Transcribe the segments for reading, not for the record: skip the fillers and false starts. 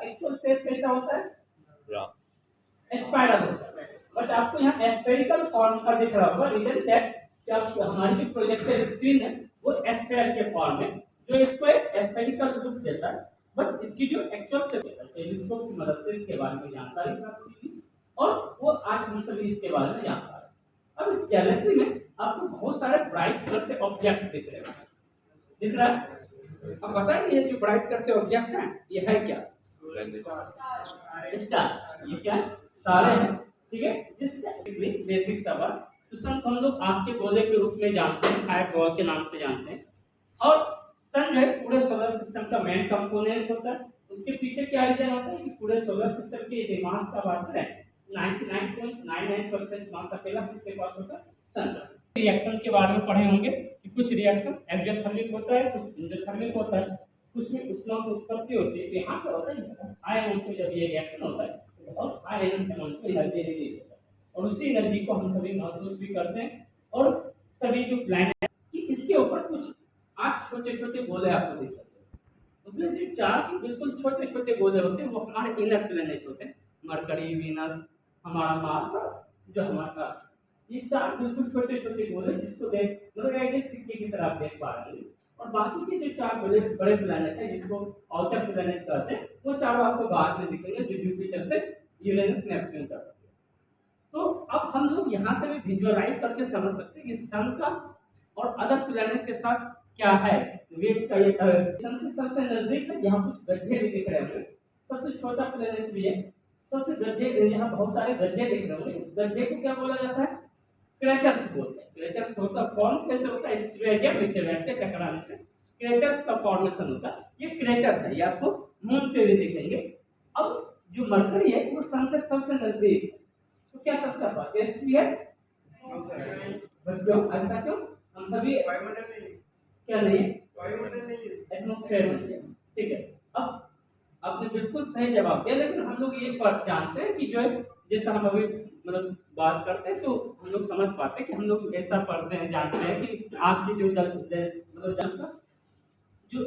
Actual shape कैसा होता है? स्पाइरल होता है। बट आपको यहाँ स्फेरिकल फॉर्म का दिख रहा होगा, रीजन दैट जब हमारी जो प्रोजेक्टर स्क्रीन है वो स्फेयर के फॉर्म में, जो इसको एक स्फेरिकल लुक देता है। बट इसकी जो एक्चुअल शेप है टेलीस्कोप की मदद से इसके बारे में जानकारी प्राप्त की और वो आज हम सभी इसके बारे में जान पा रहे हैं। अब इस गैलेक्सी में आपको बहुत सारे ब्राइट कलर के ऑब्जेक्ट दिख रहे हैं, दिख रहा है? अब बताइए ये जो ब्राइट करते ऑब्जेक्ट हैं ये है क्या? स्टार। ये क्या है? तारे हैं, ठीक है। जिसके बेसिक सवाल तो सन हम लोग आग के गोले के रूप में जानते हैं, फायर बॉल के नाम से जानते हैं। और सन है पूरे सोलर सिस्टम का मेन कंपोनेंट होता है। उसके पीछे क्या रीजन होता है कि पूरे सोलर सिस्टम के मास का बात करें 99.99% मास अकेला किसके पास होता है? सन का। रिएक्शन के बारे में पढ़े होंगे कि कुछ रिएक्शन एक्सोथर्मिक होता है, कुछ एंडोथर्मिक होता है, कुछ में उष्मा की उत्पत्ति होती है। तो यहाँ क्या होता है हाई अमाउंट में जब ये रिएक्शन होता है तो बहुत हाई अमाउंट में एनर्जी रिलीज होता है और उसी एनर्जी को हम सभी महसूस भी करते हैं। और सभी जो प्लैनेट कि इसके ऊपर कुछ 8 छोटे-छोटे गोले आपको दिख जाते हैं। उसमें जो 4 बिल्कुल छोटे-छोटे गोले होते हैं वो हमारे इनर प्लैनेट होते हैं। मरकरी, वीनस, हमारा मार्स, जो हमारा ये 4 बिल्कुल छोटे-छोटे गोले जिसको देख मतलब एक सिक्के की तरह आप देख पा रहे हैं। और बाकी के जो 4 बड़े बड़े प्लैनेट हैं जिसको आउटर प्लैनेट कहते हैं वो चारों आपको बाद में दिखेंगे, जो जुपिटर से यूरेनस नेपच्यून तक। तो अब हम लोग यहाँ से भी विजुअलाइज करके समझ सकते हैं कि सन का और अदर प्लैनेट के साथ क्या है। वेव का ये सन से सबसे नजदीक है, यहाँ कुछ गड्ढे भी दिख रहे होंगे। सबसे छोटा प्लैनेट भी है, सबसे गड्ढे यहाँ बहुत सारे गड्ढे दिख रहे होंगे। इस गड्ढे को क्या बोला जाता है? क्रेटर्स बोलते हैं। क्रेटर्स होता फॉर्म कैसे होता है? स्ट्रेडियम मीटेराइट के टकराने से क्रेटर्स का फॉर्मेशन होता है। ये क्रेटर्स है, ये आपको मून पे भी दिखेंगे। अब जो मरकरी है वो सन से सबसे नजदीक है, तो क्या सबसे फास्टेस्ट भी है? क्यों ऐसा क्यों? हम सभी क्या नहीं है? एटमॉस्फेयर में है, ठीक है। अब आपने बिल्कुल सही जवाब दिया, लेकिन हम लोग ये बात जानते हैं कि जो है जैसा हम अभी मतलब बात करते हैं तो हम लोग समझ पाते हैं कि हम लोग ऐसा पढ़ते हैं, जानते हैं कि आग की जो मतलब जल जो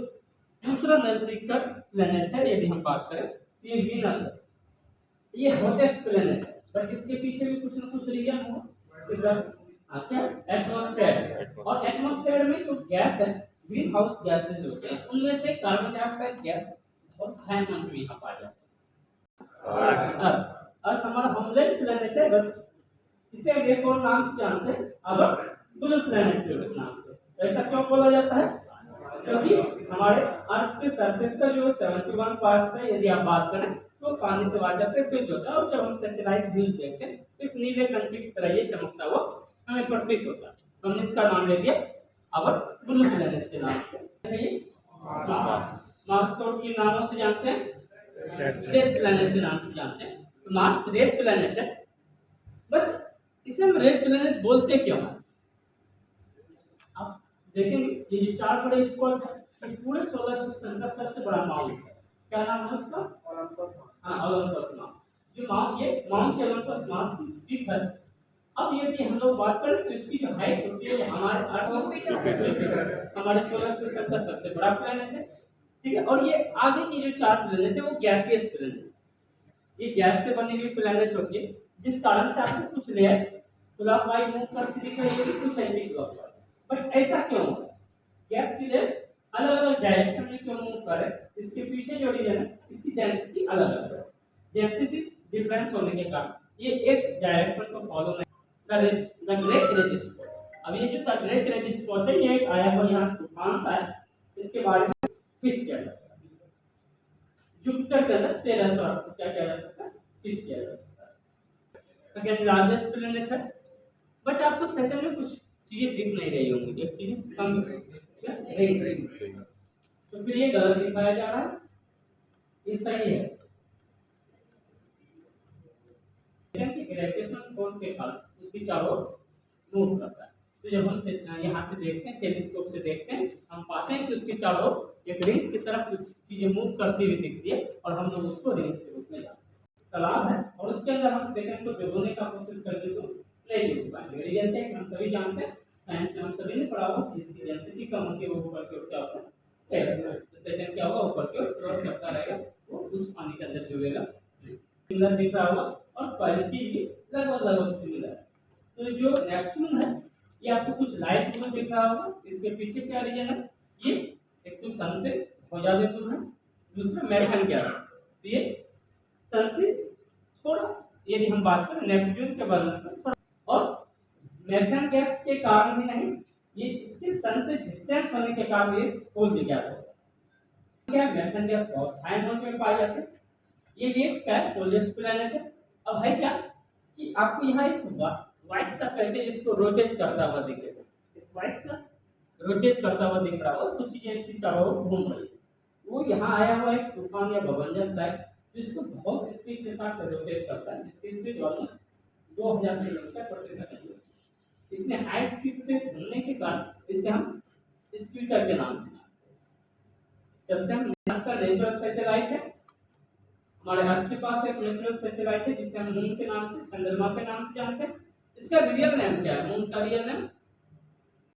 दूसरा नजदीक का प्लेनेट है यदि हम बात करें तो ये वीनस है। ये हॉटेस्ट प्लेनेट है, बट इसके पीछे भी कुछ ना कुछ रीजन होगा। क्या? एटमॉस्फेयर। और एटमॉस्फेयर में जो गैस है ग्रीन हाउस गैसेज होते हैं उनमें से कार्बन डाइऑक्साइड गैस बहुत हाई अमाउंट में यहाँ पाया जाता है। अर्थ हमारा होमलैंड प्लेनेट है, बट इसे एक और नाम से जानते हैं अब ब्लू प्लेनेट के नाम से। ऐसा क्यों बोला जाता है? क्योंकि हमारे अर्थ के सरफेस का जो 71 पार्ट्स है यदि आप बात करें तो पानी से वाटर से फिल होता है। और जब हम सैटेलाइट व्यू देखते हैं तो एक नीले कंचे की तरह ये चमकता हुआ हमें प्रतीत होता है। हमने इसका नाम ले दिया अब ब्लू प्लेनेट के नाम से। मार्स को किन नामों से जानते हैं? रेड प्लेनेट के नाम से जानते हैं। तो मार्स रेड प्लेनेट है, बट इसे हम रेड प्लेनेट बोलते क्यों हैं? आप देखेंगे ये जो 4 बड़े स्क्वायर है ये पूरे सोलर सिस्टम का सबसे बड़ा माउंट है। क्या नाम है उसका? ओलंपस। हाँ, ओलंपस माउंट। जो माउंट ये माउंट ओलंपस मास की पीक है। अब यदि हम लोग बात करें तो इसकी जो हाइट होती है वो हमारे अर्थ हमारे सोलर सिस्टम का सबसे बड़ा प्लेनेट है, ठीक है। और ये आगे की जो 4 प्लेनेट है वो गैसियस प्लेनेट, ये गैस से बनी हुई प्लेनेट होती है, जिस कारण से आपको कुछ लेयर क्लॉकवाइज मूव करती दिख रही है, कुछ एंटी क्लॉकवाइज। बट ऐसा क्यों हो रहा है? गैस की लेयर अलग अलग डायरेक्शन में क्यों मूव कर रहे हैं? इसके पीछे जो रीजन है इसकी डेंसिटी अलग अलग है। डेंसिटी डिफरेंस होने के कारण ये एक डायरेक्शन को फॉलो नहीं द ग्रेट रेड स्पॉट। अब ये जो द ग्रेट रेड स्पॉट है ये एक आया हुआ यहाँ तूफान सा है, इसके बारे में फिट किया जाता है। जुपिटर के अंदर 1300 क्या किया जा सकता है? फिट किया जा सकता है। सेकंड लार्जेस्ट प्लेनेट है, बट आपको सैटर्न में कुछ चीजें दिख नहीं रही होंगी, एक चीज कम नहीं, तो फिर ये गलत दिखाया जा रहा है, ये सही है। ग्रेविटेशनल फोर्स के कारण उसकी चारों ओर मूव करता है। तो जब हम यहाँ से देखते हैं टेलीस्कोप से देखते हैं हम पाते हैं कि उसके चारों एक रिंग्स की तरफ कुछ चीजें मूव करती हुई दिखती है और हम लोग उसको रिंग्स के रूप में जानते हैं। तालाब है और उसके अंदर हम सेकंड को भिगोने का कोशिश करते तो नहीं भिगो पाएंगे। रीजन है कि हम सभी जानते हैं, साइंस में हम सभी ने पढ़ा होगा इसकी डेंसिटी कम होती है वो ऊपर की ओर क्या होता है, तो सेकंड क्या होगा ऊपर की ओर फ्लोट करता रहेगा, वो उस पानी के अंदर डूबेगा। सिमिलर दिख रहा होगा और क्वालिटी भी लगभग सिमिलर। तो जो नेपच्यून है ये आपको कुछ लाइट ब्लू दिख रहा होगा। इसके पीछे क्या रीजन है, ये एक तो सन से बहुत ज्यादा दूर है, दूसरा मेथन गैस। तो ये सन से थोड़ा, यदि हम बात करें नेपच्यून के बारे में, और मेथन गैस के कारण ही नहीं, ये इसके सन से डिस्टेंस होने के कारण ये कोल्ड गैस होता है। क्या मेथन गैस बहुत हाई अमाउंट में पाई जाती है। ये गैस क्या है, कोल्डेस्ट प्लैनेट है। अब है क्या कि आपको यहाँ एक व्हाइट सा पैच इसको रोटेट करता हुआ दिखेगा, व्हाइट सा रोटेट करता हुआ दिख रहा होगा, कुछ चीजें इसकी चारों ओर घूम रही है। वो यहाँ आया हुआ एक तूफान या भवंजन सा है जिसको बहुत स्पीड के साथ रोटेट करता है, जिसकी स्पीड ऑलमोस्ट 2000 किलोमीटर प्रति सेकंड। इतने हाई स्पीड से घूमने के कारण इसे हम स्क्यूटर के नाम से जानते हैं। जब तक नेचुरल सैटेलाइट है, हमारे अर्थ के पास एक नेचुरल सैटेलाइट है जिसे हम मून के नाम से, चंद्रमा के नाम से जानते हैं। इसका रियल नेम क्या है, मून का रियल नेम